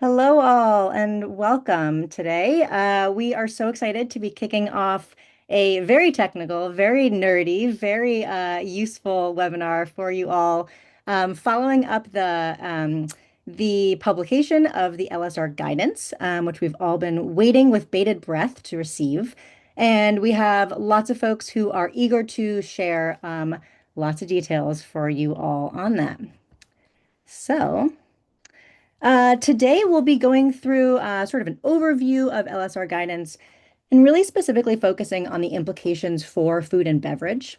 Hello, all, and welcome today. We are so excited to be kicking off a very technical, very nerdy, very useful webinar for you all, following up the publication of the LSR guidance, which we've all been waiting with bated breath to receive. And we have lots of folks who are eager to share lots of details for you all on that. So. Today, we'll be going through sort of an overview of LSR guidance and really specifically focusing on the implications for food and beverage.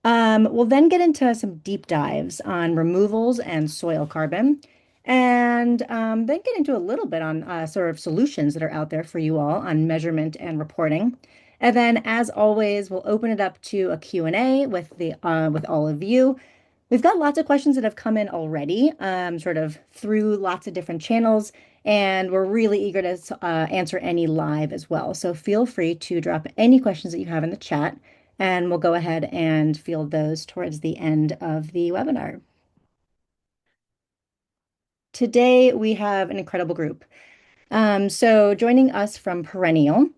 We'll then get into some deep dives on removals and soil carbon, and then get into a little bit on sort of solutions that are out there for you all on measurement and reporting. And then, as always, we'll open it up to a Q&A with all of you. We've got lots of questions that have come in already, sort of through lots of different channels, and we're really eager to answer any live as well. So feel free to drop any questions that you have in the chat, and we'll go ahead and field those towards the end of the webinar. Today, we have an incredible group. So joining us from Perennial,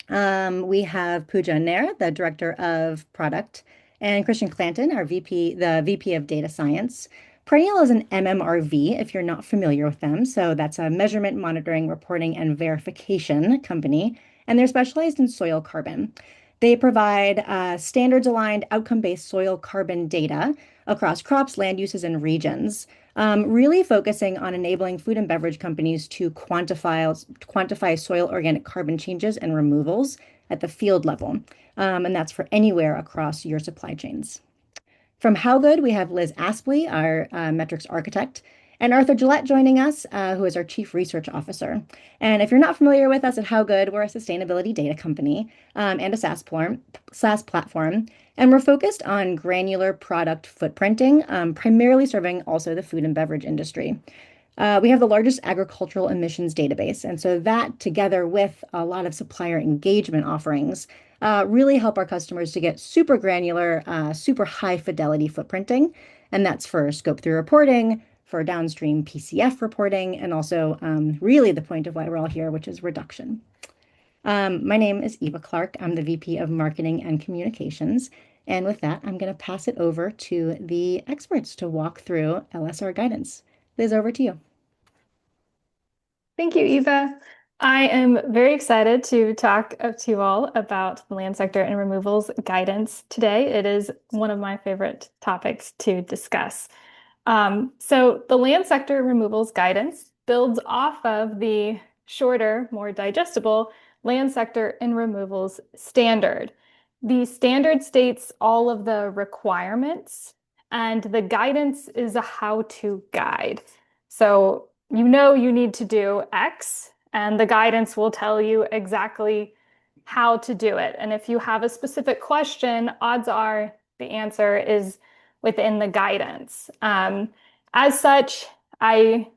we have Pooja Nair, the Director of Product, and Christian Clanton, the VP of Data Science. Perennial is an MMRV, if you're not familiar with them. So that's a measurement, monitoring, reporting, and verification company, and they're specialized in soil carbon. They provide standards-aligned, outcome-based soil carbon data across crops, land uses, and regions, really focusing on enabling food and beverage companies to quantify soil organic carbon changes and removals at the field level. And that's for anywhere across your supply chains. From HowGood, we have Liz Aspley, our metrics architect, and Arthur Gillette joining us, who is our Chief Research Officer. And if you're not familiar with us at HowGood, we're a sustainability data company and a SaaS platform. And we're focused on granular product footprinting, primarily serving also the food and beverage industry. We have the largest agricultural emissions database. And so that, together with a lot of supplier engagement offerings, really help our customers to get super granular, super high fidelity footprinting. And that's for scope 3 reporting, for downstream PCF reporting, and also really the point of why we're all here, which is reduction. My name is Eva Clark. I'm the VP of Marketing and Communications. And with that, I'm going to pass it over to the experts to walk through LSR guidance. Liz, over to you. Thank you, Eva. I am very excited to talk to you all about the land sector and removals guidance today. It is one of my favorite topics to discuss. So the land sector removals guidance builds off of the shorter, more digestible land sector and removals standard. The standard states all of the requirements, and the guidance is a how-to guide. So you know you need to do X, and the guidance will tell you exactly how to do it. And if you have a specific question, odds are the answer is within the guidance. As such, I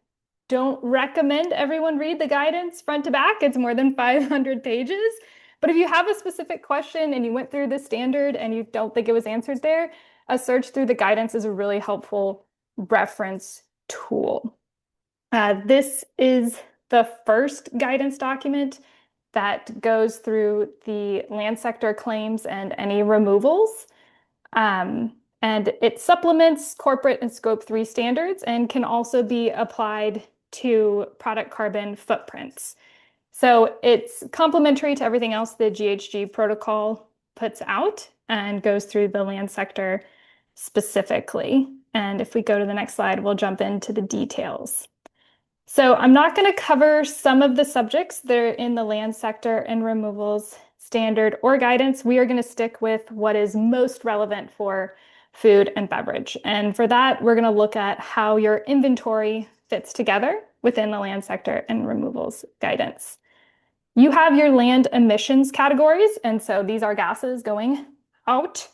don't recommend everyone read the guidance front to back. It's more than 500 pages. But if you have a specific question and you went through the standard and you don't think it was answered there, a search through the guidance is a really helpful reference tool. This is the first guidance document that goes through the land sector claims and any removals. And it supplements corporate and scope 3 standards and can also be applied to product carbon footprints. So it's complementary to everything else the GHG protocol puts out and goes through the land sector specifically. And if we go to the next slide, we'll jump into the details. So I'm not going to cover some of the subjects that are in the land sector and removals standard or guidance. We are going to stick with what is most relevant for food and beverage. And for that, we're going to look at how your inventory fits together within the land sector and removals guidance. You have your land emissions categories, and so these are gases going out.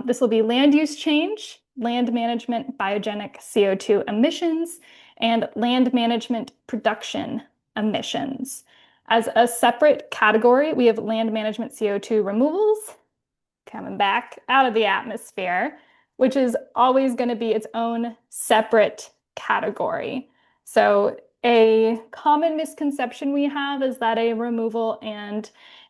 This will be land use change, land management biogenic CO2 emissions, and land management production emissions. As a separate category, we have land management CO2 removals coming back out of the atmosphere, which is always going to be its own separate category. So a common misconception we have is that a removal and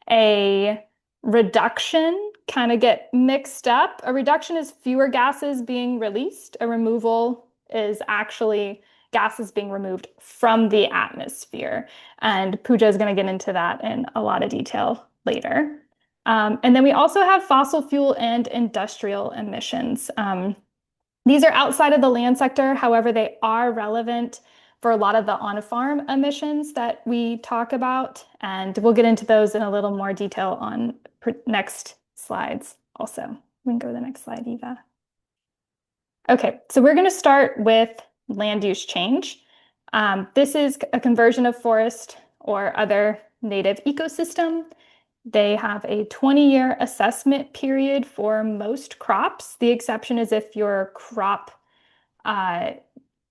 a reduction kind of get mixed up. A reduction is fewer gases being released. A removal is actually gases being removed from the atmosphere. And Pooja is going to get into that in a lot of detail later. And then we also have fossil fuel and industrial emissions. These are outside of the land sector. However, they are relevant for a lot of the on-farm emissions that we talk about. And we'll get into those in a little more detail on next slides also. We can go to the next slide, Eva. Okay, so we're going to start with land use change. This is a conversion of forest or other native ecosystem. They have a 20-year assessment period for most crops. The exception is if your crop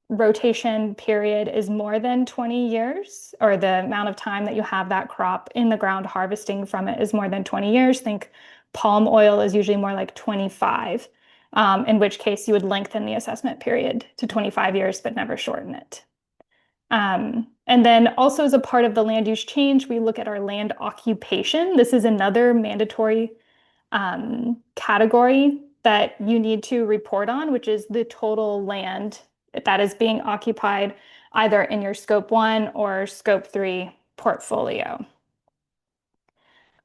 rotation period is more than 20 years, or the amount of time that you have that crop in the ground harvesting from it is more than 20 years. Think palm oil is usually more like 25, in which case you would lengthen the assessment period to 25 years, but never shorten it. And then also as a part of the land use change, we look at our land occupation. This is another mandatory category that you need to report on, which is the total land that is being occupied either in your Scope 1 or Scope 3 portfolio.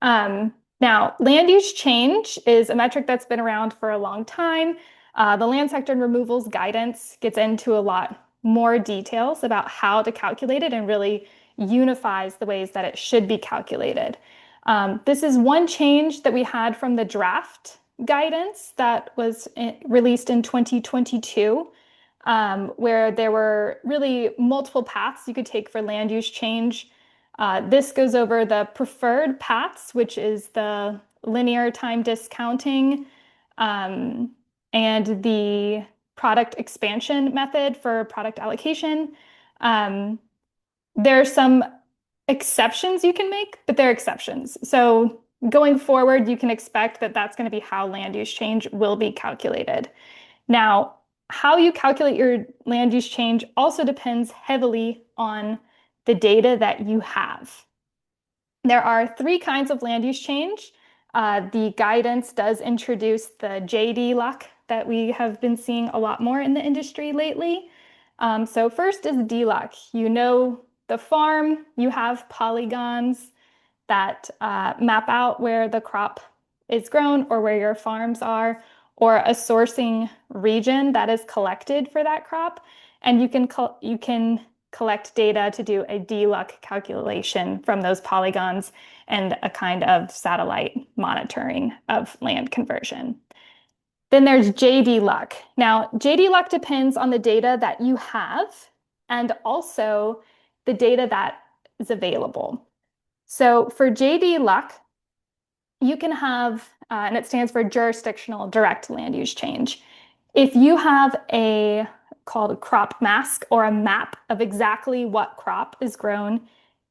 Now, land use change is a metric that's been around for a long time. The land sector and removals guidance gets into a lot more details about how to calculate it and really unifies the ways that it should be calculated. This is one change that we had from the draft guidance that was released in 2022, where there were really multiple paths you could take for land use change. This goes over the preferred paths, which is the linear time discounting, and the product expansion method for product allocation. There are some exceptions you can make, but they're exceptions. So going forward, you can expect that that's going to be how land use change will be calculated. Now, how you calculate your land use change also depends heavily on the data that you have. There are three kinds of land use change. The guidance does introduce the JD-LUC that we have been seeing a lot more in the industry lately. So first is DLUC. You know the farm, you have polygons that map out where the crop is grown or where your farms are, or a sourcing region that is collected for that crop. And you can collect data to do a DLUC calculation from those polygons and a kind of satellite monitoring of land conversion. Then there's JD-LUC. Now, JD-LUC depends on the data that you have and also the data that is available. So for JD-LUC, you can have, and it stands for jurisdictional direct land use change. If you have a called a crop mask or a map of exactly what crop is grown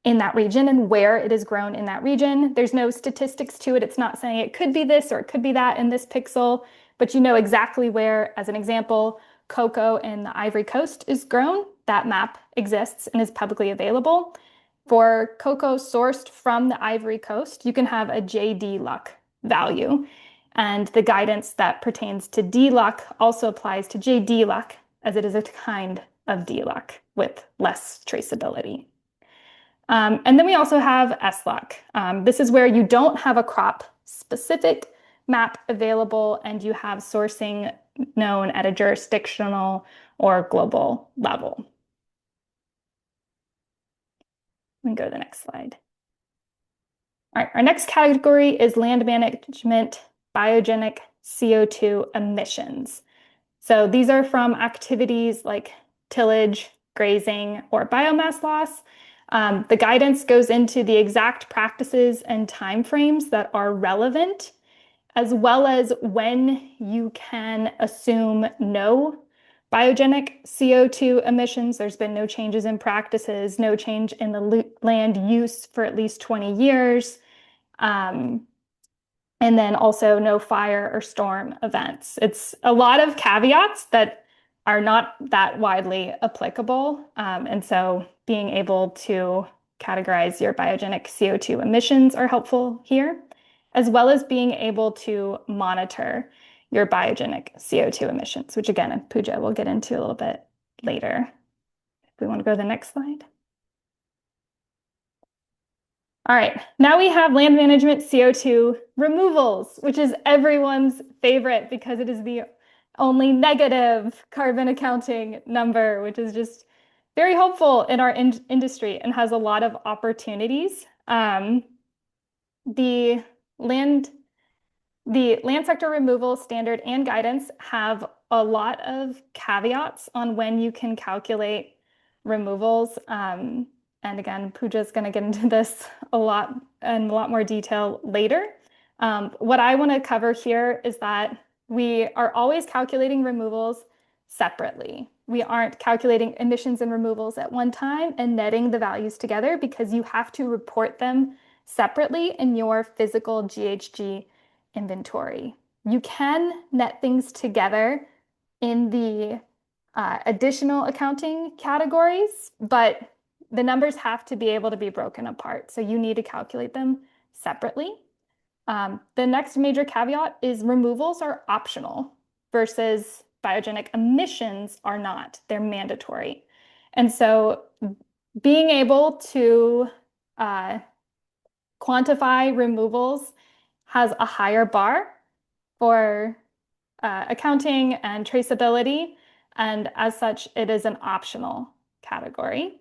in that region and where it is grown in that region, there's no statistics to it. It's not saying it could be this or it could be that in this pixel, but you know exactly where, as an example, cocoa in the Ivory Coast is grown. That map exists and is publicly available. For cocoa sourced from the Ivory Coast, you can have a JD-LUC value. And the guidance that pertains to DLUC also applies to JD-LUC, as it is a kind of DLUC with less traceability. And then we also have SLUC. This is where you don't have a crop-specific map available and you have sourcing known at a jurisdictional or global level. We can go to the next slide. All right, our next category is land management biogenic CO2 emissions. So these are from activities like tillage, grazing, or biomass loss. The guidance goes into the exact practices and timeframes that are relevant, as well as when you can assume no biogenic CO2 emissions. There's been no changes in practices, no change in the land use for at least 20 years. And then also no fire or storm events. It's a lot of caveats that are not that widely applicable. And so being able to categorize your biogenic CO2 emissions are helpful here, as well as being able to monitor your biogenic CO2 emissions, which again, Pooja will get into a little bit later. If we want to go to the next slide. All right, now we have land management CO2 removals, which is everyone's favorite because it is the only negative carbon accounting number, which is just very hopeful in our industry and has a lot of opportunities. The land the land sector removal standard and guidance have a lot of caveats on when you can calculate removals. And again, Pooja is going to get into this a lot in a lot more detail later. What I want to cover here is that we are always calculating removals separately. We aren't calculating emissions and removals at one time and netting the values together because you have to report them separately in your physical GHG inventory. You can net things together in the additional accounting categories, but the numbers have to be able to be broken apart. So you need to calculate them separately. The next major caveat is removals are optional versus biogenic emissions are not. They're mandatory. And so being able to quantify removals has a higher bar for accounting and traceability. And as such, it is an optional category.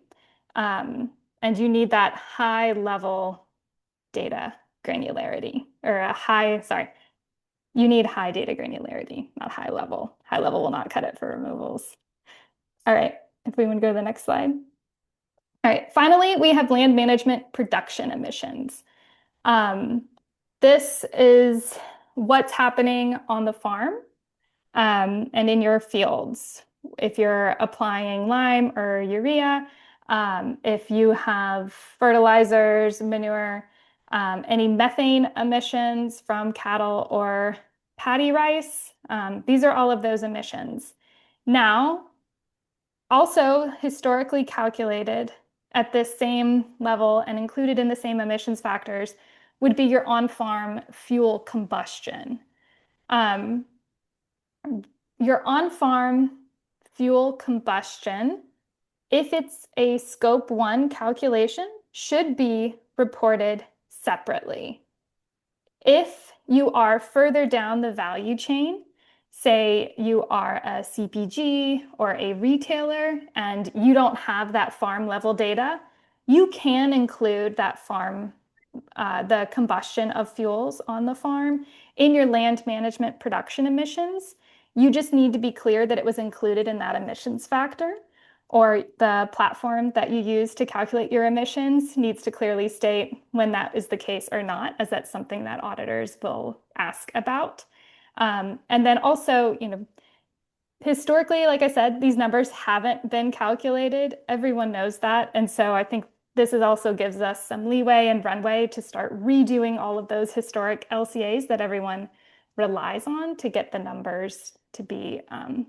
And you need that high level data granularity you need high data granularity, not high level. High level will not cut it for removals. All right, if we want to go to the next slide. All right, finally, we have land management production emissions. This is what's happening on the farm and in your fields. If you're applying lime or urea, if you have fertilizers, manure, any methane emissions from cattle or paddy rice, these are all of those emissions. Now, also historically calculated at this same level and included in the same emissions factors would be your on-farm fuel combustion. Your on-farm fuel combustion, if it's a scope 1 calculation, should be reported separately. If you are further down the value chain, say you are a CPG or a retailer and you don't have that farm level data, you can include that the combustion of fuels on the farm in your land management production emissions. You just need to be clear that it was included in that emissions factor, or the platform that you use to calculate your emissions needs to clearly state when that is the case or not, as that's something that auditors will ask about. And then also, historically, like I said, these numbers haven't been calculated. Everyone knows that. And so I think this also gives us some leeway and runway to start redoing all of those historic LCAs that everyone relies on to get the numbers to be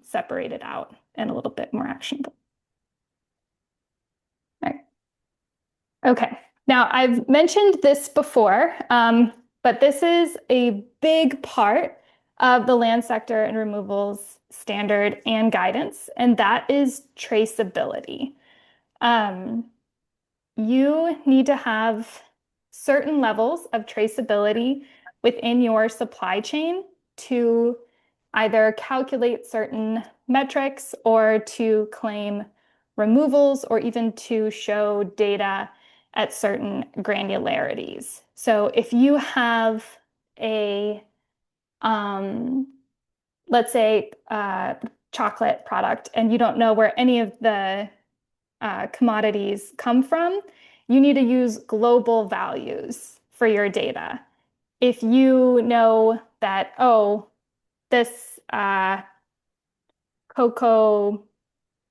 separated out and a little bit more actionable. All right. Okay, now I've mentioned this before, but this is a big part of the land sector and removals standard and guidance, and that is traceability. You need to have certain levels of traceability within your supply chain to either calculate certain metrics or to claim removals or even to show data at certain granularities. So if you have a, let's say, chocolate product and you don't know where any of the commodities come from, you need to use global values for your data. If you know that, oh, this cocoa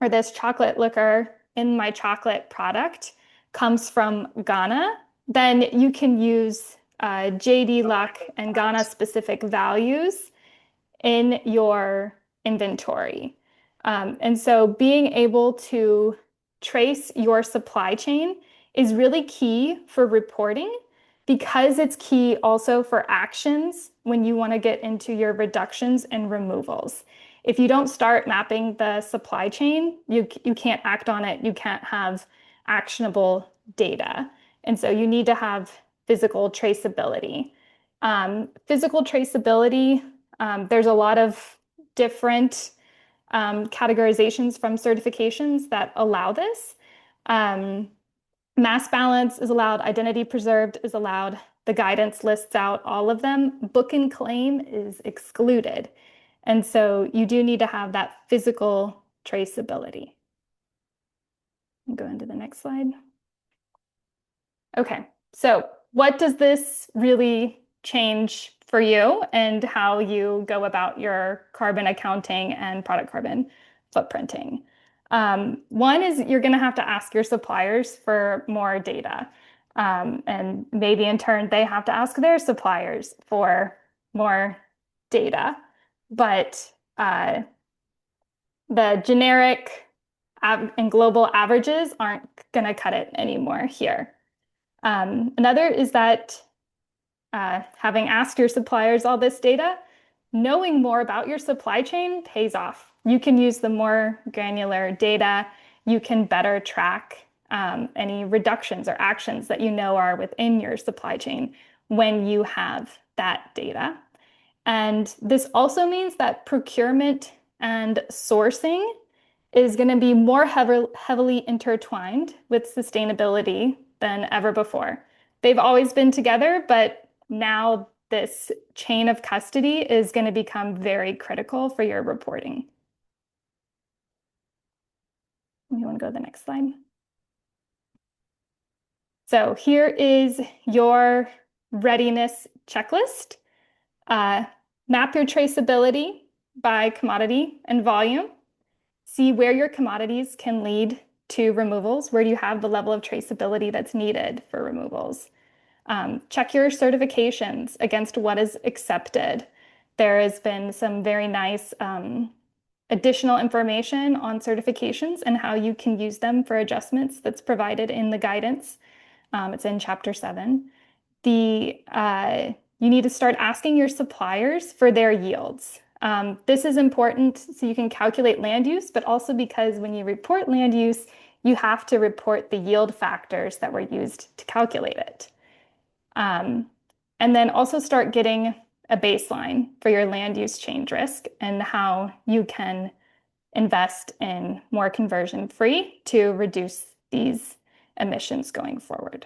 or this chocolate liquor in my chocolate product comes from Ghana, then you can use JD Luck and Ghana specific values in your inventory. And so being able to trace your supply chain is really key for reporting because it's key also for actions when you want to get into your reductions and removals. If you don't start mapping the supply chain, you can't act on it. You can't have actionable data. And so you need to have physical traceability. Physical traceability, there's a lot of different categorizations from certifications that allow this. Um, Mass balance is allowed, identity preserved is allowed. The guidance lists out all of them. Book and claim is excluded. And so you do need to have that physical traceability. Go into the next slide. Okay, so what does this really change for you and how you go about your carbon accounting and product carbon footprinting? One is you're going to have to ask your suppliers for more data. And maybe in turn, they have to ask their suppliers for more data. But the generic and global averages aren't going to cut it anymore here. Another is that having asked your suppliers all this data, knowing more about your supply chain pays off. You can use the more granular data. You can better track any reductions or actions that you know are within your supply chain when you have that data. And this also means that procurement and sourcing is going to be more heavily intertwined with sustainability than ever before. They've always been together, but now this chain of custody is going to become very critical for your reporting. You want to go to the next slide? So here is your readiness checklist. Map your traceability by commodity and volume. See where your commodities can lead to removals. Where do you have the level of traceability that's needed for removals? Check your certifications against what is accepted. There has been some very nice additional information on certifications and how you can use them for adjustments that's provided in the guidance. It's in Chapter 7. You need to start asking your suppliers for their yields. This is important so you can calculate land use, but also because when you report land use, you have to report the yield factors that were used to calculate it. And then also start getting a baseline for your land use change risk and how you can invest in more conversion free to reduce these emissions going forward.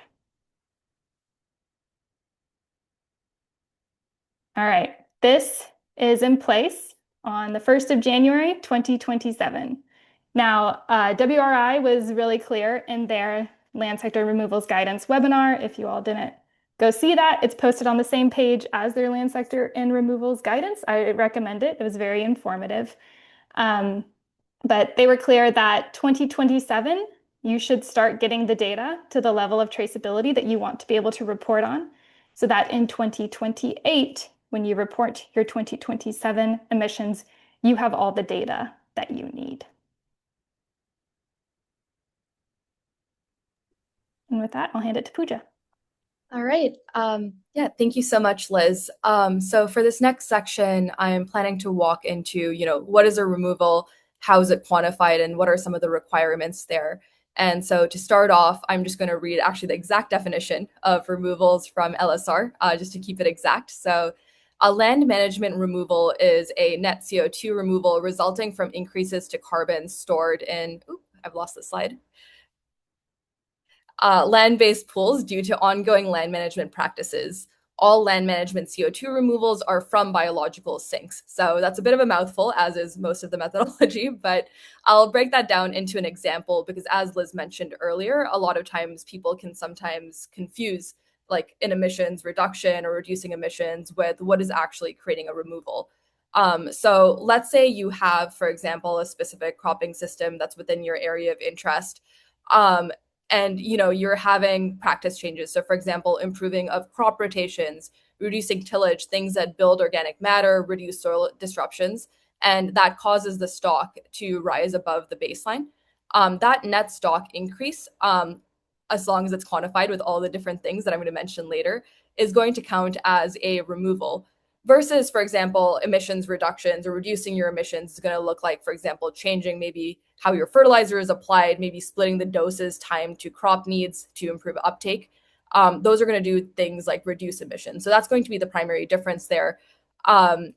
All right, this is in place on the 1st of January, 2027. Now, WRI was really clear in their land sector removals guidance webinar. If you all didn't go see that, it's posted on the same page as their land sector and removals guidance. I recommend it. It was very informative. But they were clear that 2027, you should start getting the data to the level of traceability that you want to be able to report on, so that in 2028, when you report your 2027 emissions, you have all the data that you need. And with that, I'll hand it to Pooja. All right. Yeah, thank you so much, Liz. So for this next section, I'm planning to walk into, what is a removal, how is it quantified, and what are some of the requirements there. And so to start off, I'm just going to read actually the exact definition of removals from LSR, just to keep it exact. So a land management removal is a net CO2 removal resulting from increases to carbon stored in, I've lost the slide. Land-based pools due to ongoing land management practices. All land management CO2 removals are from biological sinks. So that's a bit of a mouthful, as is most of the methodology, but I'll break that down into an example because, as Liz mentioned earlier, a lot of times people can sometimes confuse like an emissions reduction or reducing emissions with what is actually creating a removal. So let's say you have, for example, a specific cropping system that's within your area of interest. And you're having practice changes. So for example, improving of crop rotations, reducing tillage, things that build organic matter, reduce soil disruptions, and that causes the stock to rise above the baseline. that net stock increase, as long as it's quantified with all the different things that I'm going to mention later, is going to count as a removal. Versus, for example, emissions reductions or reducing your emissions is going to look like, for example, changing maybe how your fertilizer is applied, maybe splitting the doses time to crop needs to improve uptake. Those are going to do things like reduce emissions. So that's going to be the primary difference there. And,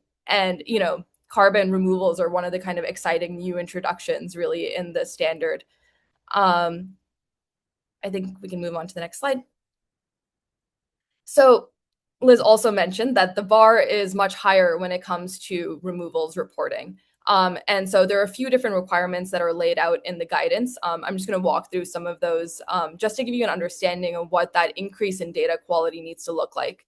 carbon removals are one of the kind of exciting new introductions really in the standard. I think we can move on to the next slide. So Liz also mentioned that the bar is much higher when it comes to removals reporting. And so there are a few different requirements that are laid out in the guidance. I'm just going to walk through some of those just to give you an understanding of what that increase in data quality needs to look like.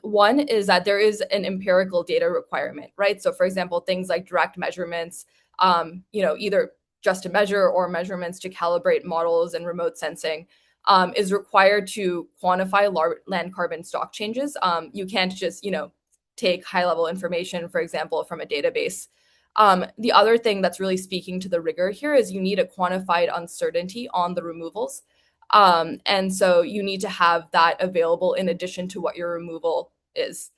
One is that there is an empirical data requirement, right? So for example, things like direct measurements, either just to measure or measurements to calibrate models and remote sensing is required to quantify land carbon stock changes. You can't just, take high level information, for example, from a database. The other thing that's really speaking to the rigor here is you need a quantified uncertainty on the removals. And so you need to have that available in addition to what your removal is.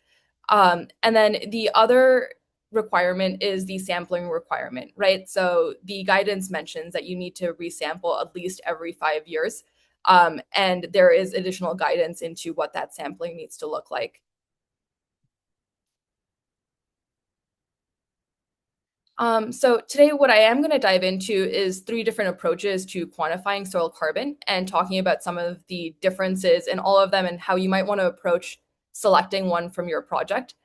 And then the other requirement is the sampling requirement, right? So the guidance mentions that you need to resample at least every 5 years. And there is additional guidance into what that sampling needs to look like. So today, what I am going to dive into is 3 different approaches to quantifying soil carbon and talking about some of the differences in all of them and how you might want to approach selecting one from your project.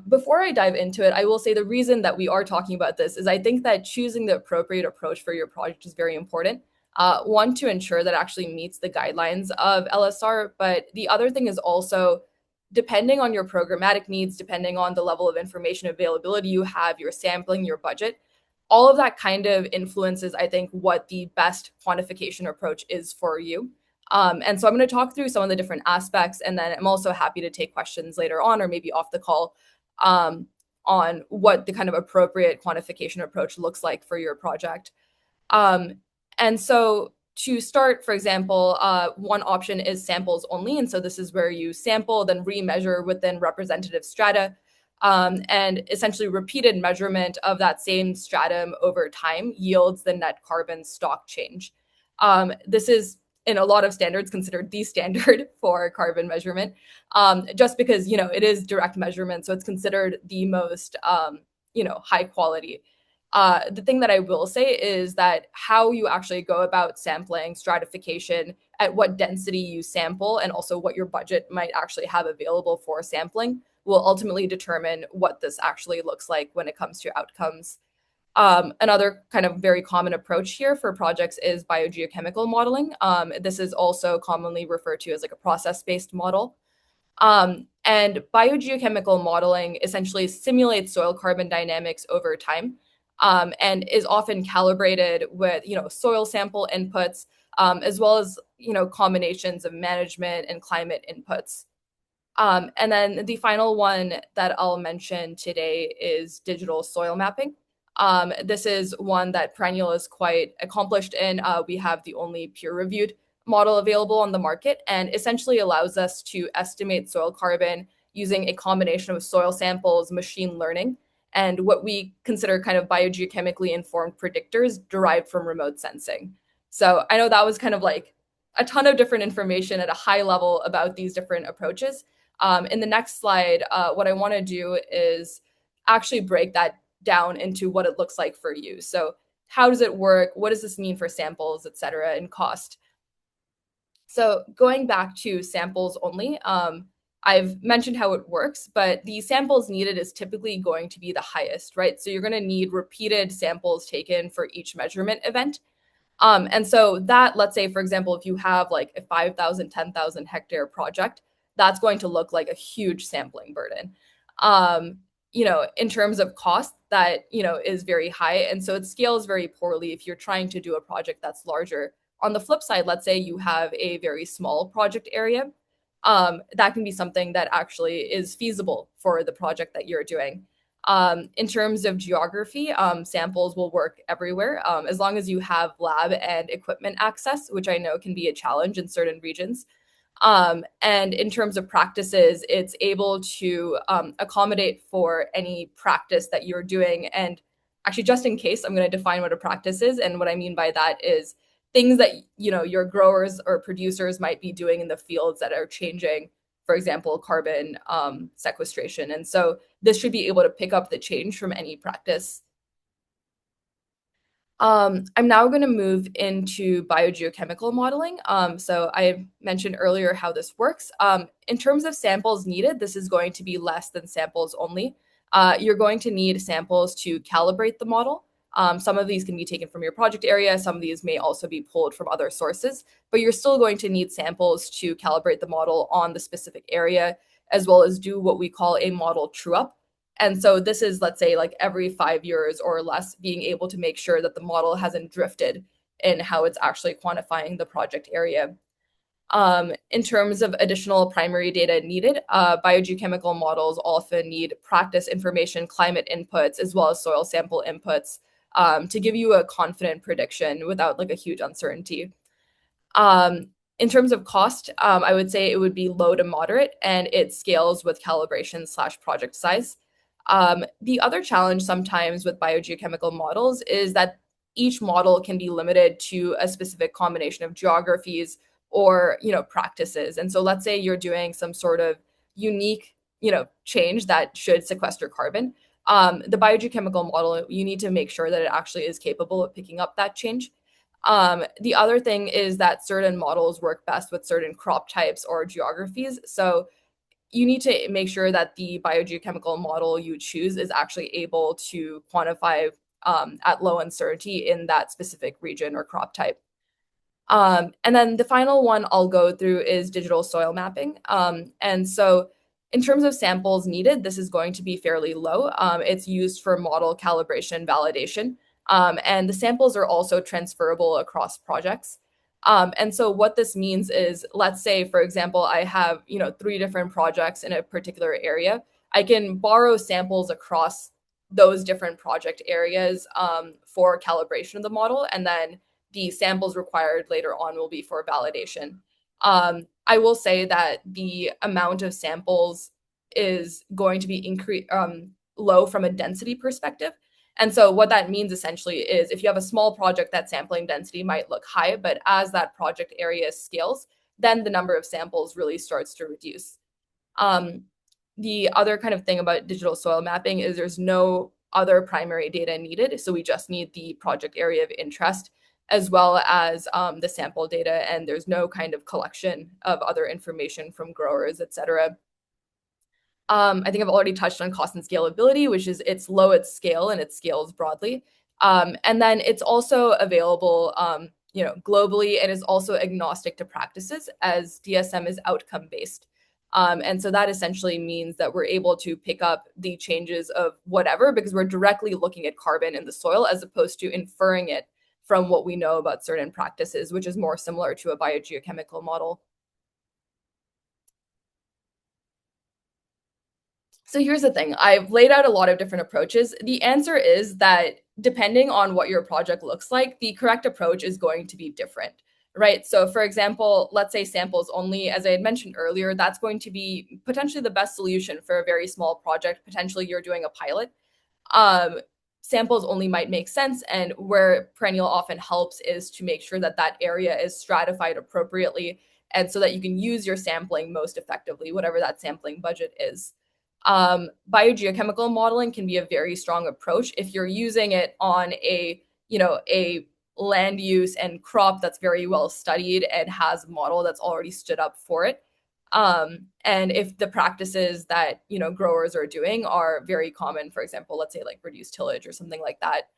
Before I dive into it, I will say the reason that we are talking about this is I think that choosing the appropriate approach for your project is very important. One, to ensure that it actually meets the guidelines of LSR, but the other thing is also depending on your programmatic needs, depending on the level of information availability you have, your sampling, your budget, all of that kind of influences, I think, what the best quantification approach is for you. And so I'm going to talk through some of the different aspects, and then I'm also happy to take questions later on or maybe off the call on what the kind of appropriate quantification approach looks like for your project. And so to start, for example, one option is samples only. And so this is where you sample, then remeasure within representative strata, and essentially repeated measurement of that same stratum over time yields the net carbon stock change. This is in a lot of standards considered the standard for carbon measurement, just because, it is direct measurement. So it's considered the most, high quality. The thing that I will say is that how you actually go about sampling, stratification, at what density you sample, and also what your budget might actually have available for sampling will ultimately determine what this actually looks like when it comes to outcomes. Another kind of very common approach here for projects is biogeochemical modeling. This is also commonly referred to as like a process-based model. And biogeochemical modeling essentially simulates soil carbon dynamics over time, and is often calibrated with, soil sample inputs, as well as, combinations of management and climate inputs. And then the final one that I'll mention today is digital soil mapping. This is one that Perennial is quite accomplished in. We have the only peer-reviewed model available on the market and essentially allows us to estimate soil carbon using a combination of soil samples, machine learning, and what we consider kind of biogeochemically informed predictors derived from remote sensing. So I know that was kind of like a ton of different information at a high level about these different approaches. In the next slide, what I want to do is actually break that down into what it looks like for you. So how does it work? What does this mean for samples, et cetera, and cost? So going back to samples only, I've mentioned how it works, but the samples needed is typically going to be the highest, right? So you're going to need repeated samples taken for each measurement event. And so that, let's say, for example, if you have like a 5,000, 10,000 hectare project, that's going to look like a huge sampling burden. In terms of cost, that, is very high. And so it scales very poorly if you're trying to do a project that's larger. On the flip side, let's say you have a very small project area, that can be something that actually is feasible for the project that you're doing. In terms of geography, samples will work everywhere as long as you have lab and equipment access, which I know can be a challenge in certain regions. And in terms of practices, it's able to accommodate for any practice that you're doing. And actually, just in case, I'm going to define what a practice is. And what I mean by that is things that your growers or producers might be doing in the fields that are changing, for example, carbon sequestration. And so this should be able to pick up the change from any practice. I'm now going to move into biogeochemical modeling. So I mentioned earlier how this works. In terms of samples needed, this is going to be less than samples only. You're going to need samples to calibrate the model. Some of these can be taken from your project area. Some of these may also be pulled from other sources, but you're still going to need samples to calibrate the model on the specific area, as well as do what we call a model true up. And so this is, let's say, like every 5 years or less, being able to make sure that the model hasn't drifted in how it's actually quantifying the project area. In terms of additional primary data needed, biogeochemical models often need practice information, climate inputs, as well as soil sample inputs to give you a confident prediction without like a huge uncertainty. In terms of cost, I would say it would be low to moderate, and it scales with calibration/project size. The other challenge sometimes with biogeochemical models is that each model can be limited to a specific combination of geographies or practices. And so let's say you're doing some sort of unique change that should sequester carbon. The biogeochemical model, you need to make sure that it actually is capable of picking up that change. The other thing is that certain models work best with certain crop types or geographies. So you need to make sure that the biogeochemical model you choose is actually able to quantify at low uncertainty in that specific region or crop type. And then the final one I'll go through is digital soil mapping. And so in terms of samples needed, this is going to be fairly low. It's used for model calibration validation. And the samples are also transferable across projects. And so what this means is, let's say, for example, I have 3 different projects in a particular area. I can borrow samples across those different project areas for calibration of the model, and then the samples required later on will be for validation. I will say that the amount of samples is going to be low from a density perspective. And so what that means essentially is if you have a small project, that sampling density might look high, but as that project area scales, then the number of samples really starts to reduce. The other kind of thing about digital soil mapping is there's no other primary data needed. So we just need the project area of interest as well as the sample data, and there's no kind of collection of other information from growers, et cetera. I think I've already touched on cost and scalability, which is it's low at scale and it scales broadly. And then it's also available globally, and is also agnostic to practices, as DSM is outcome based. And so that essentially means that we're able to pick up the changes of whatever because we're directly looking at carbon in the soil as opposed to inferring it from what we know about certain practices, which is more similar to a biogeochemical model. So here's the thing. I've laid out a lot of different approaches. The answer is that depending on what your project looks like, the correct approach is going to be different, right? So for example, let's say samples only, as I had mentioned earlier, that's going to be potentially the best solution for a very small project. Potentially you're doing a pilot. Samples only might make sense. And where Perennial often helps is to make sure that that area is stratified appropriately, and so that you can use your sampling most effectively, whatever that sampling budget is. Biogeochemical modeling can be a very strong approach if you're using it on a land use and crop that's very well studied and has a model that's already stood up for it. And if the practices that growers are doing are very common, for example, let's say like reduced tillage or something like that,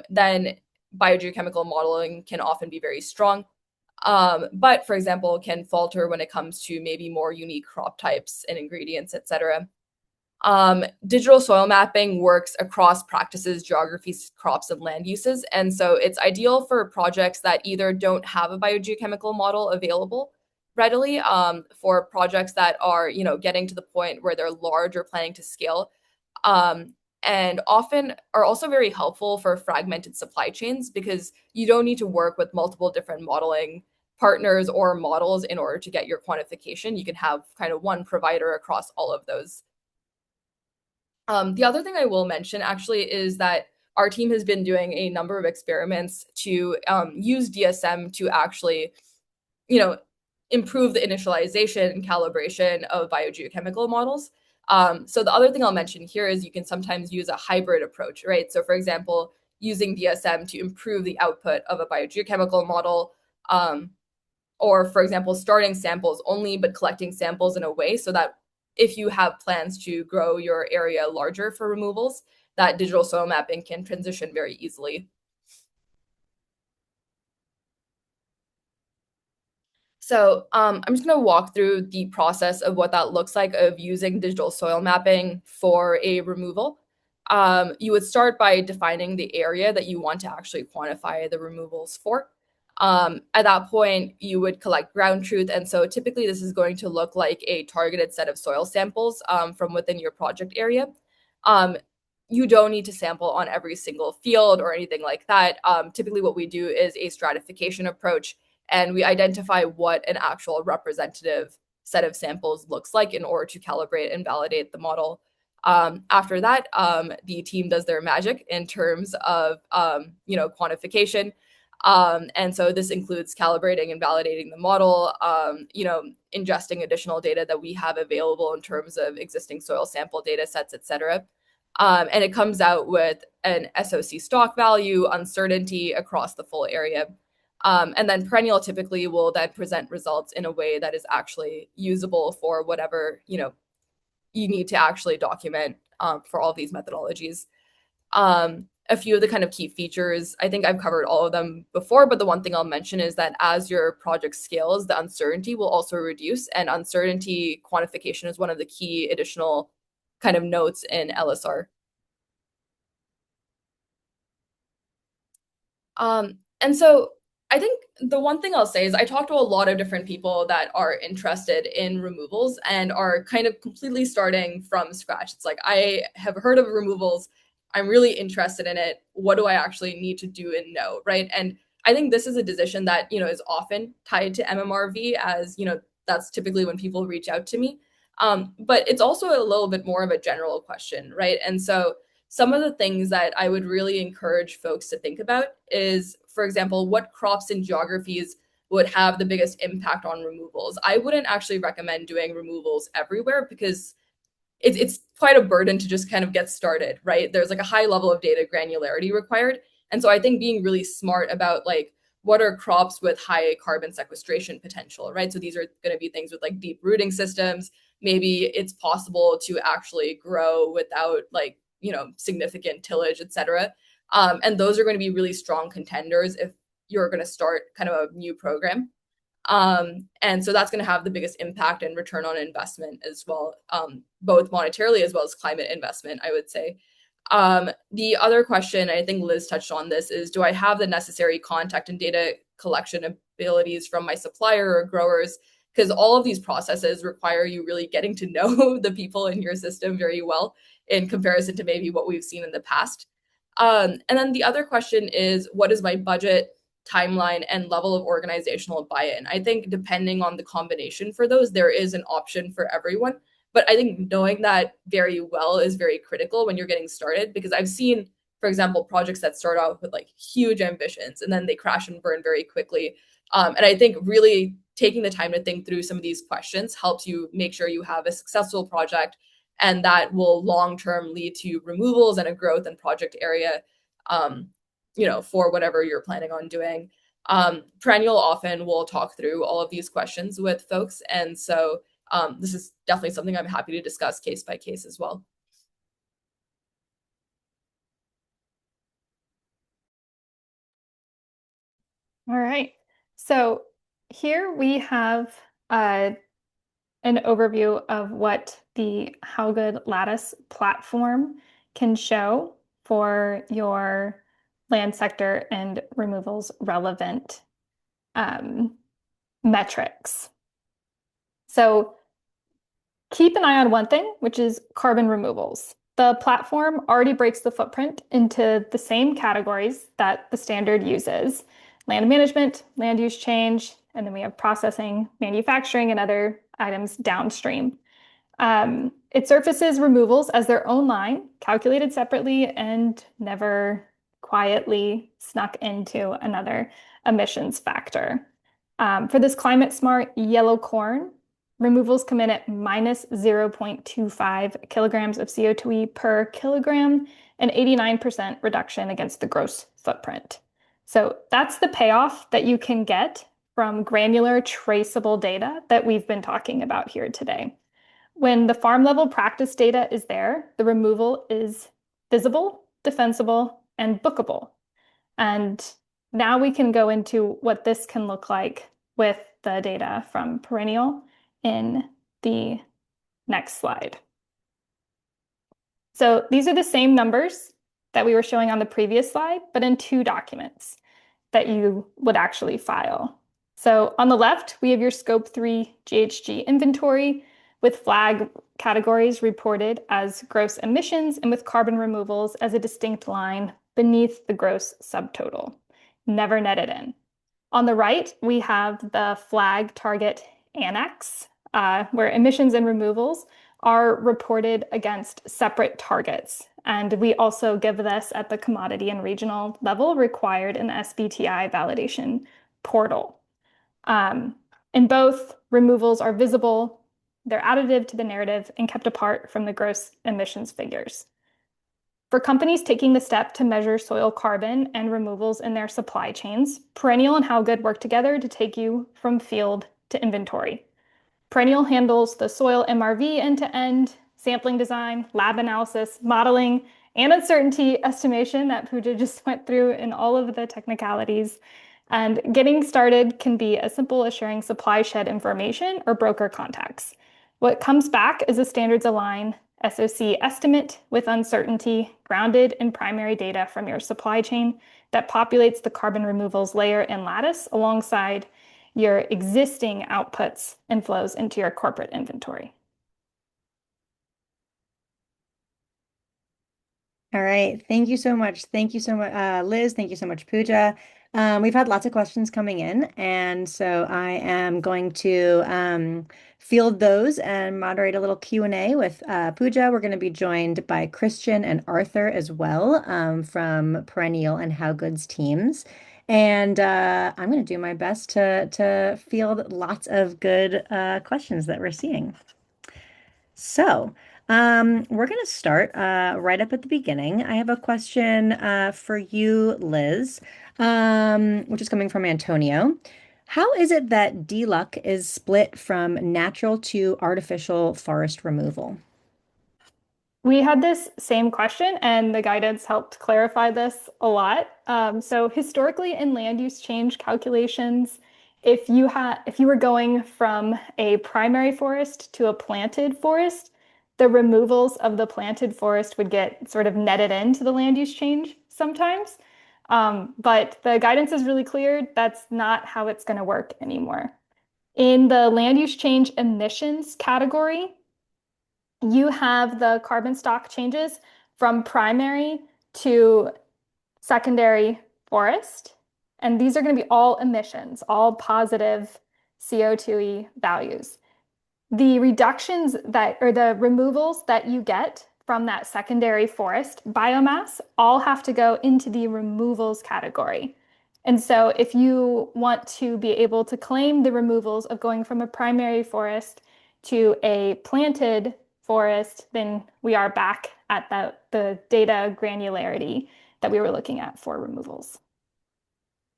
then biogeochemical modeling can often be very strong. But for example, can falter when it comes to maybe more unique crop types and ingredients, etc. Digital soil mapping works across practices, geographies, crops, and land uses. And so it's ideal for projects that either don't have a biogeochemical model available readily, for projects that are, getting to the point where they're large or planning to scale. And often are also very helpful for fragmented supply chains because you don't need to work with multiple different modeling partners or models in order to get your quantification. You can have kind of one provider across all of those. The other thing I will mention actually is that our team has been doing a number of experiments to use DSM to actually, you know, improve the initialization and calibration of biogeochemical models. So the other thing I'll mention here is you can sometimes use a hybrid approach, right? So for example, using DSM to improve the output of a biogeochemical model, um, or for example, starting samples only, but collecting samples in a way so that if you have plans to grow your area larger for removals, that digital soil mapping can transition very easily. So I'm just going to walk through the process of what that looks like of using digital soil mapping for a removal. You would start by defining the area that you want to actually quantify the removals for. At that point, you would collect ground truth. And so typically this is going to look like a targeted set of soil samples from within your project area. Um, you don't need to sample on every single field or anything like that. Typically what we do is a stratification approach, and we identify what an actual representative set of samples looks like in order to calibrate and validate the model. After that, the team does their magic in terms of quantification. And so this includes calibrating and validating the model, ingesting additional data that we have available in terms of existing soil sample data sets, et cetera. And it comes out with an SOC stock value, uncertainty across the full area. And then Perennial typically will then present results in a way that is actually usable for whatever you need to actually document for all of these methodologies. A few of the kind of key features, I think I've covered all of them before, but the one thing I'll mention is that as your project scales, the uncertainty will also reduce, and uncertainty quantification is one of the key additional kind of notes in LSR. And so I think the one thing I'll say is I talked to a lot of different people that are interested in removals and are kind of completely starting from scratch. It's like, I have heard of removals. I'm really interested in it. What do I actually need to do and know, right? And I think this is a decision that, is often tied to MMRV, as, that's typically when people reach out to me. But it's also a little bit more of a general question, right? And so some of the things that I would really encourage folks to think about is, for example, what crops and geographies would have the biggest impact on removals. I wouldn't actually recommend doing removals everywhere because it's quite a burden to just kind of get started, right? There's like a high level of data granularity required. And so I think being really smart about like, what are crops with high carbon sequestration potential, right? So these are going to be things with like deep rooting systems. Maybe it's possible to actually grow without like, significant tillage, et cetera. And those are going to be really strong contenders if you're going to start kind of a new program. And so that's going to have the biggest impact and return on investment as well, both monetarily as well as climate investment, I would say. The other question, I think Liz touched on this, is do I have the necessary contact and data collection abilities from my supplier or growers? Because all of these processes require you really getting to know the people in your system very well in comparison to maybe what we've seen in the past. And then the other question is, what is my budget, timeline, and level of organizational buy-in? I think depending on the combination for those, there is an option for everyone. But I think knowing that very well is very critical when you're getting started, because I've seen, for example, projects that start out with like huge ambitions and then they crash and burn very quickly. And I think really taking the time to think through some of these questions helps you make sure you have a successful project, and that will long-term lead to removals and a growth in project area, for whatever you're planning on doing. Perennial often will talk through all of these questions with folks. And so this is definitely something I'm happy to discuss case by case as well. All right. So here we have an overview of what the HowGood Lattice platform can show for your land sector and removals relevant metrics. So keep an eye on one thing, which is carbon removals. The platform already breaks the footprint into the same categories that the standard uses: land management, land use change, and then we have processing, manufacturing, and other items downstream. It surfaces removals as their own line, calculated separately and never quietly snuck into another emissions factor. For this climate smart yellow corn, removals come in at minus 0.25 kilograms of CO2e per kilogram, an 89% reduction against the gross footprint. So that's the payoff that you can get from granular traceable data that we've been talking about here today. When the farm level practice data is there, the removal is visible, defensible, and bookable. And now we can go into what this can look like with the data from Perennial in the next slide. So these are the same numbers that we were showing on the previous slide, but in two documents that you would actually file. So on the left, we have your Scope 3 GHG inventory with flag categories reported as gross emissions and with carbon removals as a distinct line beneath the gross subtotal, never netted in. On the right, we have the flag target annex, where emissions and removals are reported against separate targets. And we also give this at the commodity and regional level required in the SBTI validation portal. In both, removals are visible, they're additive to the narrative and kept apart from the gross emissions figures. For companies taking the step to measure soil carbon and removals in their supply chains, Perennial and HowGood work together to take you from field to inventory. Perennial handles the soil MRV end-to-end, sampling design, lab analysis, modeling, and uncertainty estimation that Pooja just went through in all of the technicalities. And getting started can be as simple as sharing supply shed information or broker contacts. What comes back is a standards align SOC estimate with uncertainty grounded in primary data from your supply chain that populates the carbon removals layer in Lattice alongside your existing outputs and flows into your corporate inventory. All right. Thank you so much. Thank you so much, Liz. Thank you so much, Pooja. We've had lots of questions coming in, and so I am going to field those and moderate a little Q&A with Pooja. We're going to be joined by Christian and Arthur as well from Perennial and HowGood's teams. And I'm going to do my best to field lots of good questions that we're seeing. So, we're going to start right up at the beginning. I have a question for you, Liz, which is coming from Antonio. How is it that DLUC is split from natural to artificial forest removal? We had this same question, and the guidance helped clarify this a lot. So historically, in land use change calculations, if you were going from a primary forest to a planted forest, the removals of the planted forest would get sort of netted into the land use change sometimes. But the guidance is really clear. That's not how it's going to work anymore. In the land use change emissions category, you have the carbon stock changes from primary to secondary forest. And these are going to be all emissions, all positive CO2e values. The reductions that, or the removals that you get from that secondary forest biomass all have to go into the removals category. And so if you want to be able to claim the removals of going from a primary forest to a planted forest, then we are back at the data granularity that we were looking at for removals.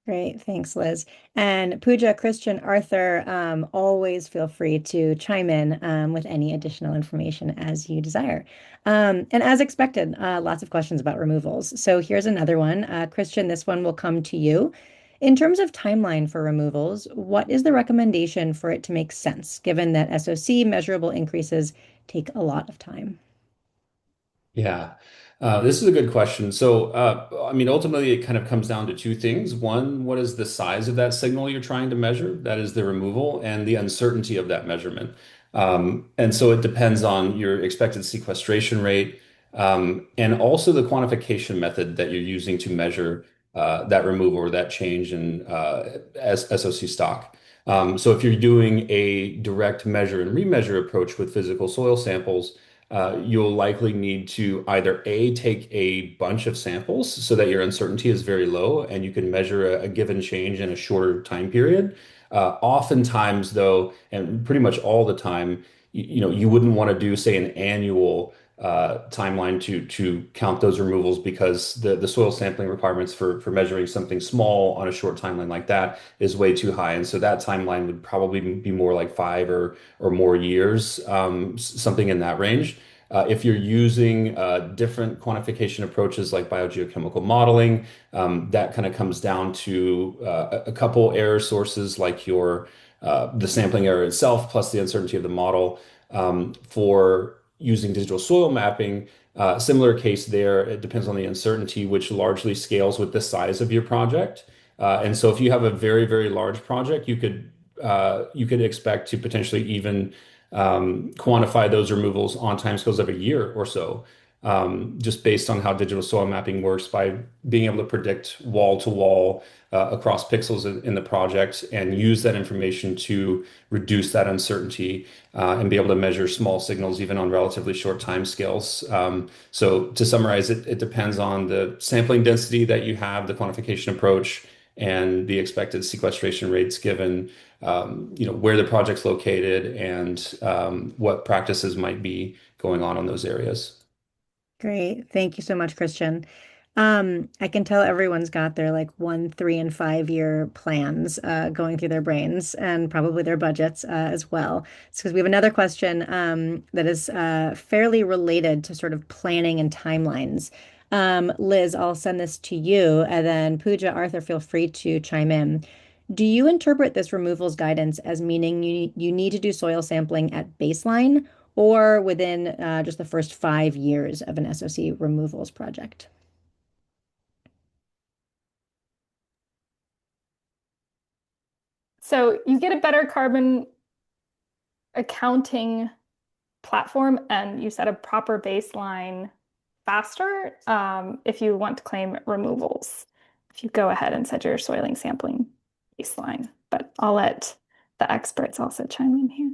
Great, thanks, Liz. And Pooja, Christian, Arthur, always feel free to chime in with any additional information as you desire. And as expected, lots of questions about removals. So here's another one. Christian, this one will come to you. In terms of timeline for removals, what is the recommendation for it to make sense, given that SOC measurable increases take a lot of time? Yeah, this is a good question. So, I mean, ultimately, it kind of comes down to two things. One, what is the size of that signal you're trying to measure? That is the removal and the uncertainty of that measurement. And so it depends on your expected sequestration rate, and also the quantification method that you're using to measure that removal or that change in SOC stock. So if you're doing a direct measure and remeasure approach with physical soil samples, you'll likely need to either A, take a bunch of samples so that your uncertainty is very low and you can measure a given change in a shorter time period. Oftentimes, though, and pretty much all the time, you wouldn't want to do, say, an annual timeline to count those removals because the soil sampling requirements for measuring something small on a short timeline like that is way too high. And so that timeline would probably be more like 5 or more years, something in that range. If you're using different quantification approaches like biogeochemical modeling, that kind of comes down to a couple error sources like the sampling error itself plus the uncertainty of the model. For using digital soil mapping, similar case there, it depends on the uncertainty, which largely scales with the size of your project. And so if you have a very, very large project, you could expect to potentially even quantify those removals on timescales of a year or so, just based on how digital soil mapping works by being able to predict wall to wall across pixels in the project and use that information to reduce that uncertainty and be able to measure small signals even on relatively short time scales. So to summarize, it depends on the sampling density that you have, the quantification approach, and the expected sequestration rates given where the project's located and what practices might be going on those areas. Great. Thank you so much, Christian. I can tell everyone's got their like 1, 3, and 5 year plans going through their brains and probably their budgets as well. So, because we have another question that is fairly related to sort of planning and timelines. Liz, I'll send this to you, and then Pooja, Arthur, feel free to chime in. Do you interpret this removals guidance as meaning you need to do soil sampling at baseline or within just the first 5 years of an SOC removals project? So you get a better carbon accounting platform and you set a proper baseline faster if you want to claim removals. If you go ahead and set your soiling sampling baseline, but I'll let the experts also chime in here.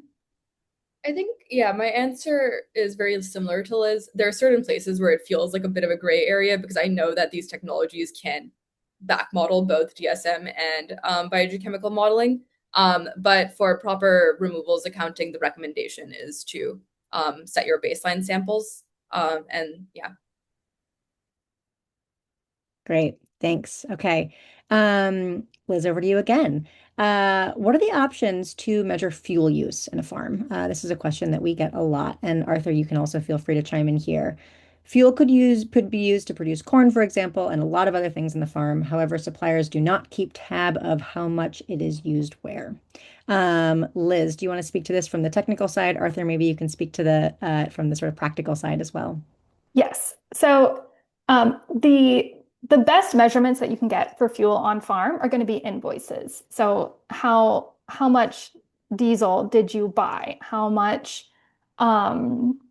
I think, yeah, my answer is very similar to Liz. There are certain places where it feels like a bit of a gray area because I know that these technologies can back model both DSM and biogeochemical modeling. But for proper removals accounting, the recommendation is to set your baseline samples. And yeah. Great. Thanks. Okay. Liz, over to you again. What are the options to measure fuel use in a farm? This is a question that we get a lot, and Arthur, you can also feel free to chime in here. Fuel could be used to produce corn, for example, and a lot of other things in the farm. However, suppliers do not keep tab of how much it is used where. Liz, do you want to speak to this from the technical side? Arthur, maybe you can speak to the from the sort of practical side as well. Yes. So the best measurements that you can get for fuel on farm are going to be invoices. So how much diesel did you buy? How much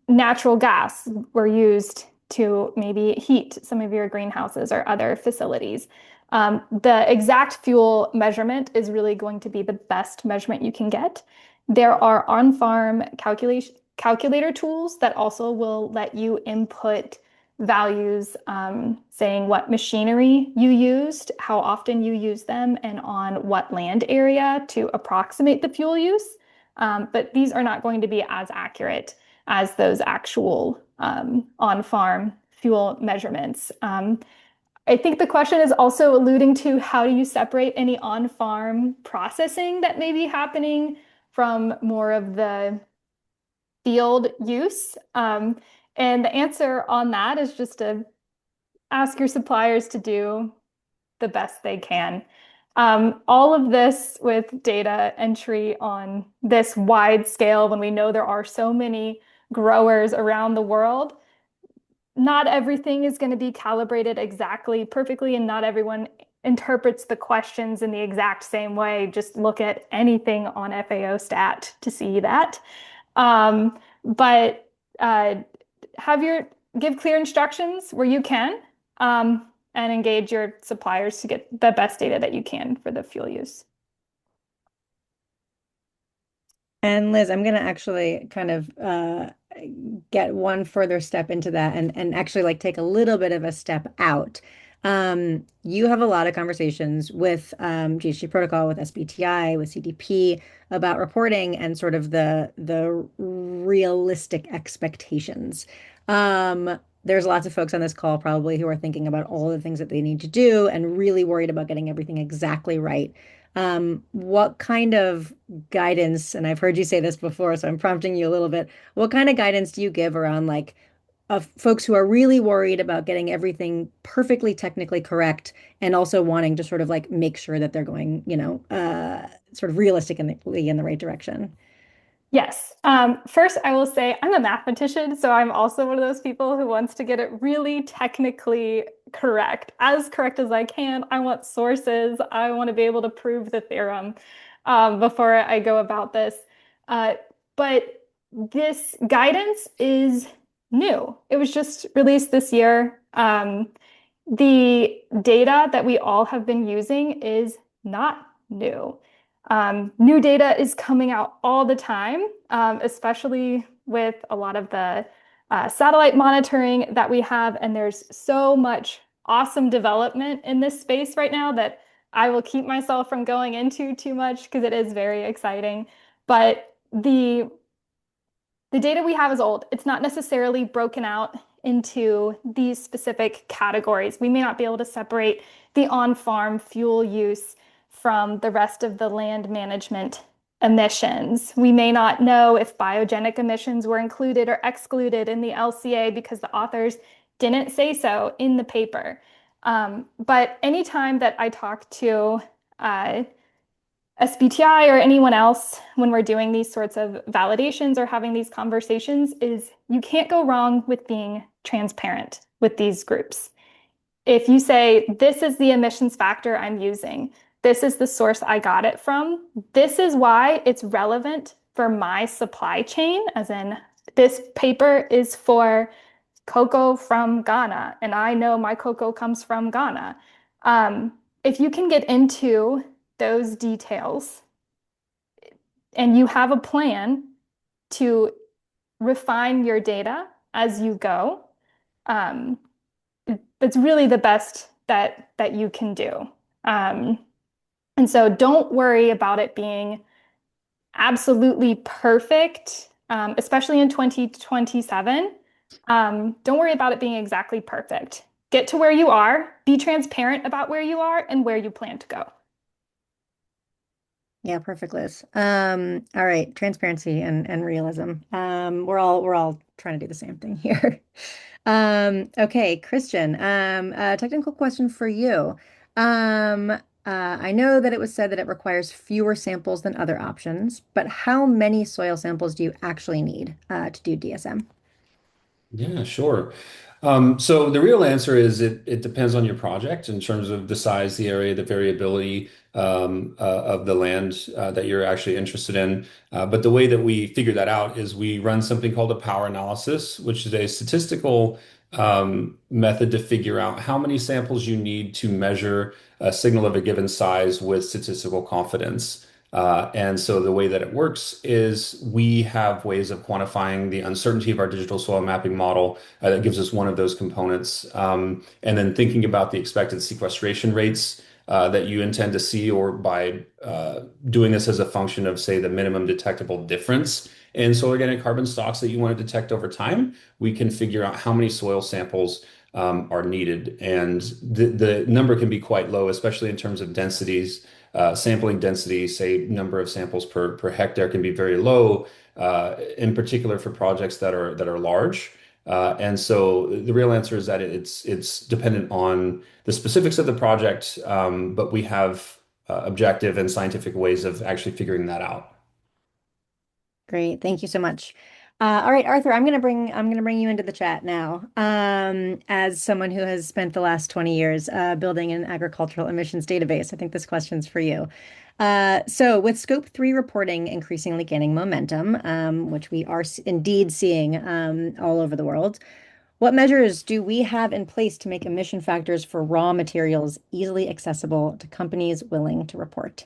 natural gas were used to maybe heat some of your greenhouses or other facilities? The exact fuel measurement is really going to be the best measurement you can get. There are on-farm calculator tools that also will let you input values saying what machinery you used, how often you use them, and on what land area to approximate the fuel use. But these are not going to be as accurate as those actual on-farm fuel measurements. I think the question is also alluding to how do you separate any on-farm processing that may be happening from more of the field use. And the answer on that is just to ask your suppliers to do the best they can. All of this with data entry on this wide scale, when we know there are so many growers around the world, not everything is going to be calibrated exactly perfectly, and not everyone interprets the questions in the exact same way. Just look at anything on FAO stat to see that. But have your give clear instructions where you can, and engage your suppliers to get the best data that you can for the fuel use. And Liz, I'm going to actually kind of get one further step into that and actually like take a little bit of a step out. You have a lot of conversations with GHG protocol, with SBTI, with CDP about reporting and sort of the realistic expectations. There's lots of folks on this call probably who are thinking about all the things that they need to do and really worried about getting everything exactly right. What kind of guidance, and I've heard you say this before, so I'm prompting you a little bit. What kind of guidance do you give around like of folks who are really worried about getting everything perfectly technically correct and also wanting to sort of like make sure that they're going, sort of realistically in the right direction? Yes. First, I will say I'm a mathematician, so I'm also one of those people who wants to get it really technically correct, as correct as I can. I want sources. I want to be able to prove the theorem before I go about this. Uh, but this guidance is new. It was just released this year. The data that we all have been using is not new. New data is coming out all the time, especially with a lot of the satellite monitoring that we have. And there's so much awesome development in this space right now that I will keep myself from going into too much because it is very exciting. But the data we have is old. It's not necessarily broken out into these specific categories. We may not be able to separate the on-farm fuel use from the rest of the land management emissions. We may not know if biogenic emissions were included or excluded in the LCA because the authors didn't say so in the paper. But anytime that I talk to SBTI or anyone else when we're doing these sorts of validations or having these conversations is you can't go wrong with being transparent with these groups. If you say, this is the emissions factor I'm using, this is the source I got it from, this is why it's relevant for my supply chain, as in this paper is for cocoa from Ghana, and I know my cocoa comes from Ghana. If you can get into those details and you have a plan to refine your data as you go, it's really the best that you can do. And so don't worry about it being absolutely perfect, especially in 2027. Don't worry about it being exactly perfect. Get to where you are, be transparent about where you are and where you plan to go. Yeah, perfect, Liz. All right, transparency and realism. We're all trying to do the same thing here. Okay, Christian. A technical question for you. I know that it was said that it requires fewer samples than other options, but how many soil samples do you actually need to do DSM? Yeah, sure. So the real answer is it depends on your project in terms of the size, the area, the variability of the land that you're actually interested in. But the way that we figure that out is we run something called a power analysis, which is a statistical method to figure out how many samples you need to measure a signal of a given size with statistical confidence. And so the way that it works is we have ways of quantifying the uncertainty of our digital soil mapping model that gives us one of those components. And then thinking about the expected sequestration rates that you intend to see, or by doing this as a function of, say, the minimum detectable difference in soil organic carbon stocks that you want to detect over time, we can figure out how many soil samples are needed. And the number can be quite low, especially in terms of densities. Sampling density, say number of samples per hectare, can be very low, in particular for projects that are large. And so the real answer is that it's dependent on the specifics of the project, but we have objective and scientific ways of actually figuring that out. Great. Thank you so much. All right, Arthur, I'm gonna bring you into the chat now. As someone who has spent the last 20 years building an agricultural emissions database, I think this question's for you. So with Scope 3 reporting increasingly gaining momentum, which we are indeed seeing all over the world, What measures do we have in place to make emission factors for raw materials easily accessible to companies willing to report?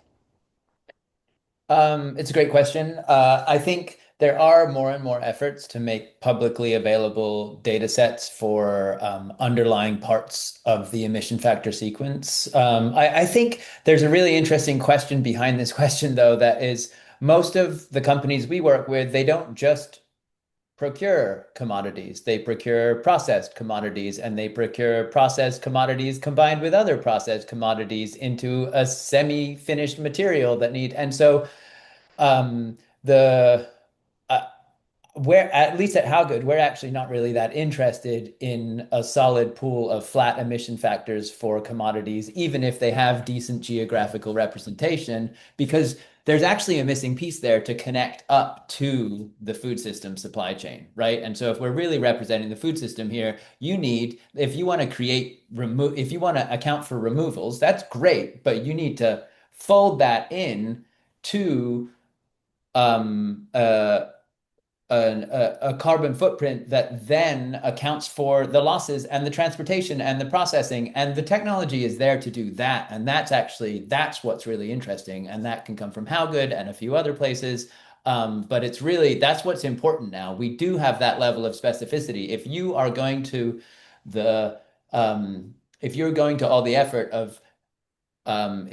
It's a great question. I think there are more and more efforts to make publicly available data sets for underlying parts of the emission factor sequence. I think there's a really interesting question behind this question, though, that is most of the companies we work with, they don't just procure commodities. They procure processed commodities, and they procure processed commodities combined with other processed commodities into a semi-finished material that need. And so the uh, we're at least at HowGood, we're actually not really that interested in a solid pool of flat emission factors for commodities, even if they have decent geographical representation, because there's actually a missing piece there to connect up to the food system supply chain, right? And so if we're really representing the food system here, you need, if you want to if you want to account for removals, that's great, but you need to fold that in to um, uh, a carbon footprint that then accounts for the losses and the transportation and the processing, and the technology is there to do that. And that's what's really interesting, and that can come from HowGood and a few other places. But it's really that's what's important now. We do have that level of specificity. The if you're going to all the effort of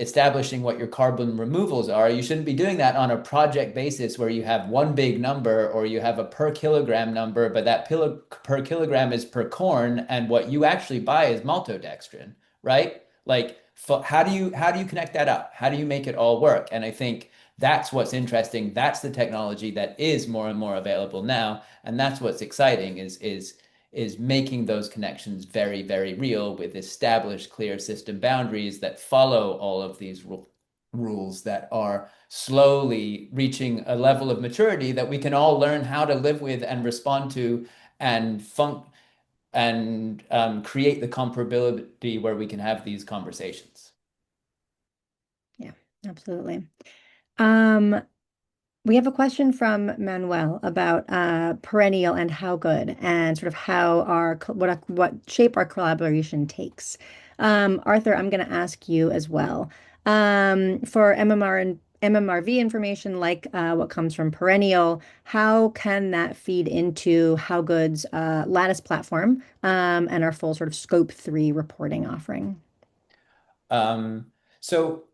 establishing what your carbon removals are, you shouldn't be doing that on a project basis where you have one big number or you have a per kilogram number, but that per kilogram is per corn, and what you actually buy is maltodextrin, right? Like, how do you connect that up? How do you make it all work? And I think that's what's interesting. That's the technology that is more and more available now, and that's what's exciting is making those connections very, very real with established clear system boundaries that follow all of these rules that are slowly reaching a level of maturity that we can all learn how to live with and respond to and create the comparability where we can have these conversations. Yeah, absolutely. Um, we have a question from Manuel about Perennial and HowGood and sort of how what shape our collaboration takes. Arthur, I'm going to ask you as well. For MMR and MMRV information, like what comes from Perennial, how can that feed into HowGood's Lattice platform and our full sort of Scope 3 reporting offering? Um, so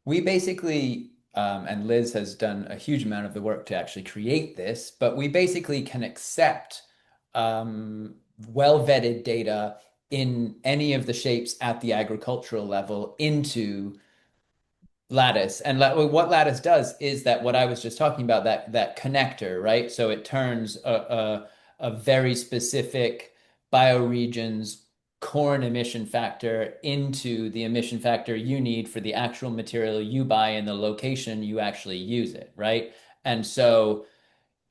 we basically, and Liz has done a huge amount of the work to actually create this, but we basically can accept well-vetted data in any of the shapes at the agricultural level into Lattice. And what Lattice does is that what I was just talking about, that connector, right? So it turns a very specific bioregion's corn emission factor into the emission factor you need for the actual material you buy in the location you actually use it, right? And so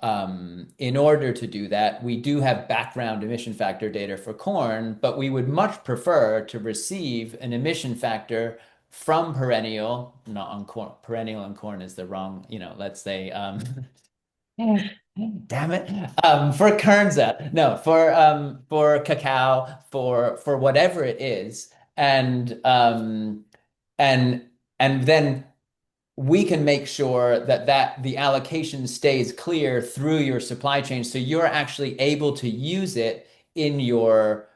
in order to do that, we do have background emission factor data for corn, but we would much prefer to receive an emission factor from perennial, not on corn. Perennial on corn is the wrong, let's say, damn it, for Kernza, no, for cacao, for whatever it is, and and then we can make sure that the allocation stays clear through your supply chain, so you're actually able to use it in your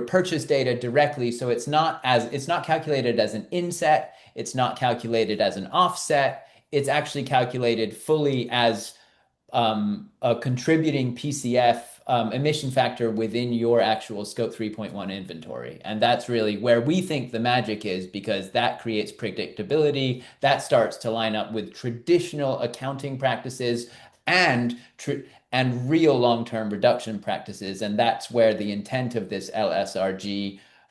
purchase data directly. So it's not calculated as an inset, it's not calculated as an offset. It's actually calculated fully as a contributing PCF emission factor within your actual Scope 3.1 inventory. And that's really where we think the magic is, because that creates predictability. That starts to line up with traditional accounting practices and real long-term reduction practices. And that's where the intent of this this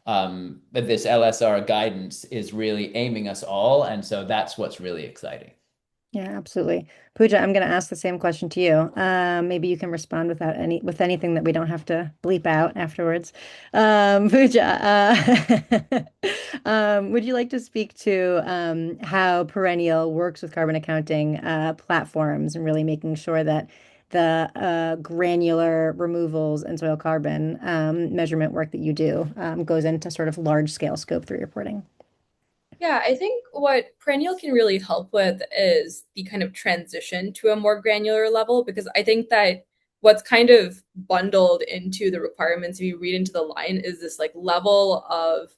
LSR guidance is really aiming us all. And so that's what's really exciting. Yeah, absolutely. Pooja, I'm going to ask the same question to you. Maybe you can respond with anything that we don't have to bleep out afterwards. Pooja, would you like to speak to how Perennial works with carbon accounting platforms and really making sure that the granular removals and soil carbon measurement work that you do goes into sort of large scale scope 3 reporting. Yeah, I think what Perennial can really help with is the kind of transition to a more granular level, because I think that what's kind of bundled into the requirements, if you read into the line, is this like level of,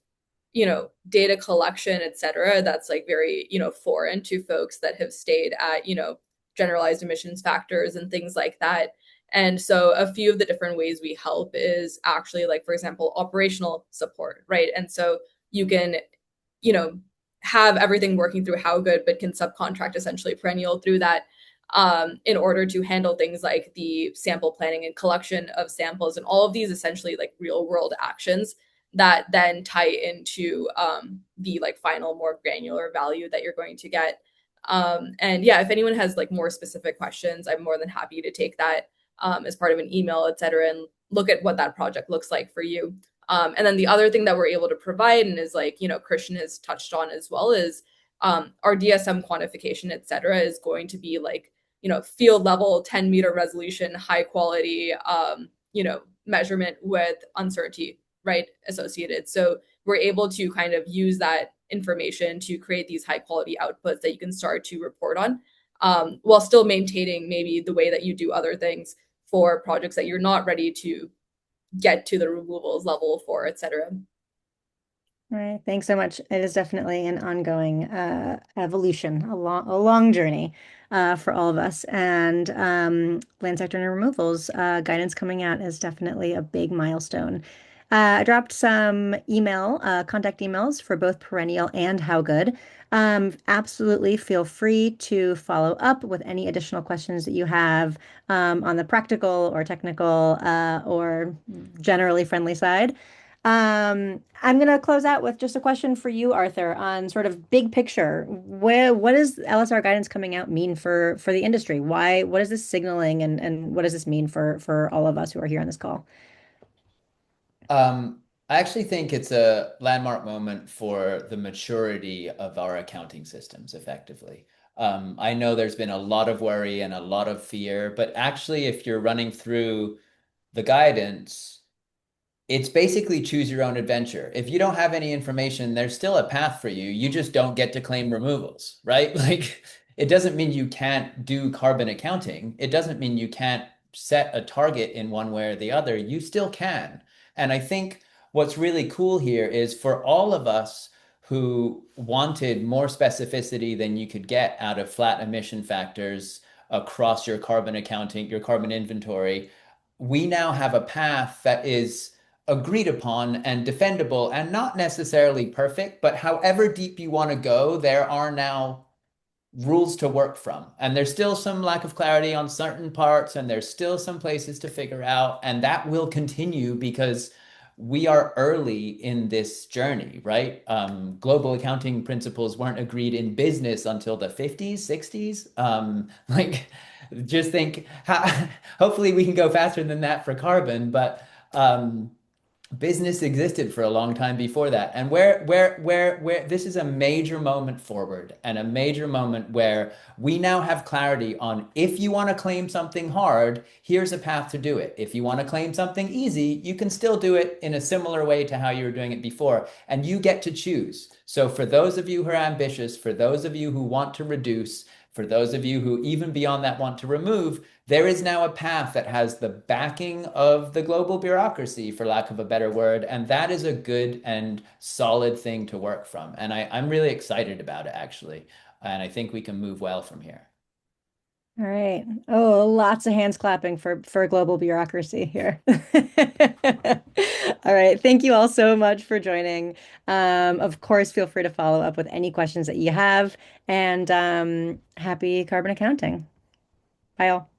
data collection, et cetera, that's like very, foreign to folks that have stayed at, generalized emissions factors and things like that. And so a few of the different ways we help is actually like, for example, operational support, right? And so you can, you know, have everything working through HowGood, but can subcontract essentially Perennial through that, in order to handle things like the sample planning and collection of samples and all of these essentially like real world actions that then tie into the like final more granular value that you're going to get. And yeah, if anyone has like more specific questions, I'm more than happy to take that as part of an email, et cetera, and look at what that project looks like for you. And then the other thing that we're able to provide, and is like, Christian has touched on as well, is our DSM quantification, et cetera, is going to be like, field level, 10-meter resolution, high quality, measurement with uncertainty, right, associated. So we're able to kind of use that information to create these high quality outputs that you can start to report on, while still maintaining maybe the way that you do other things for projects that you're not ready to get to the removals level for, et cetera. All right, thanks so much. It is definitely an ongoing evolution, a long journey for all of us. And land sector and removals guidance coming out is definitely a big milestone. I dropped some contact emails for both Perennial and HowGood. Absolutely feel free to follow up with any additional questions that you have on the practical or technical or generally friendly side. I'm going to close out with just a question for you, Arthur, on sort of big picture. What does LSR guidance coming out mean for the industry? What is this signaling and what does this mean for all of us who are here on this call? I actually think it's a landmark moment for the maturity of our accounting systems, effectively. I know there's been a lot of worry and a lot of fear, but actually, if you're running through the guidance, it's basically choose your own adventure. If you don't have any information, there's still a path for you. You just don't get to claim removals, right? Like, it doesn't mean you can't do carbon accounting. It doesn't mean you can't set a target in one way or the other. You still can. And I think what's really cool here is for all of us who wanted more specificity than you could get out of flat emission factors across your carbon accounting, your carbon inventory, we now have a path that is agreed upon and defendable and not necessarily perfect, but however deep you want to go, there are now rules to work from. And there's still some lack of clarity on certain parts, and there's still some places to figure out. And that will continue because we are early in this journey, right? Global accounting principles weren't agreed in business until the 50s, 60s. Just think, hopefully we can go faster than that for carbon, but business existed for a long time before that. And where this is a major moment forward and a major moment where we now have clarity on if you want to claim something hard, here's a path to do it. If you want to claim something easy, you can still do it in a similar way to how you were doing it before. And you get to choose. So for those of you who are ambitious, for those of you who want to reduce, for those of you who even beyond that want to remove, there is now a path that has the backing of the global bureaucracy, for lack of a better word, and that is a good and solid thing to work from. And I'm really excited about it, actually. And I think we can move well from here. All right. Oh, lots of hands clapping for global bureaucracy here. All right. Thank you all so much for joining. Of course, feel free to follow up with any questions that you have, and happy carbon accounting. Bye all.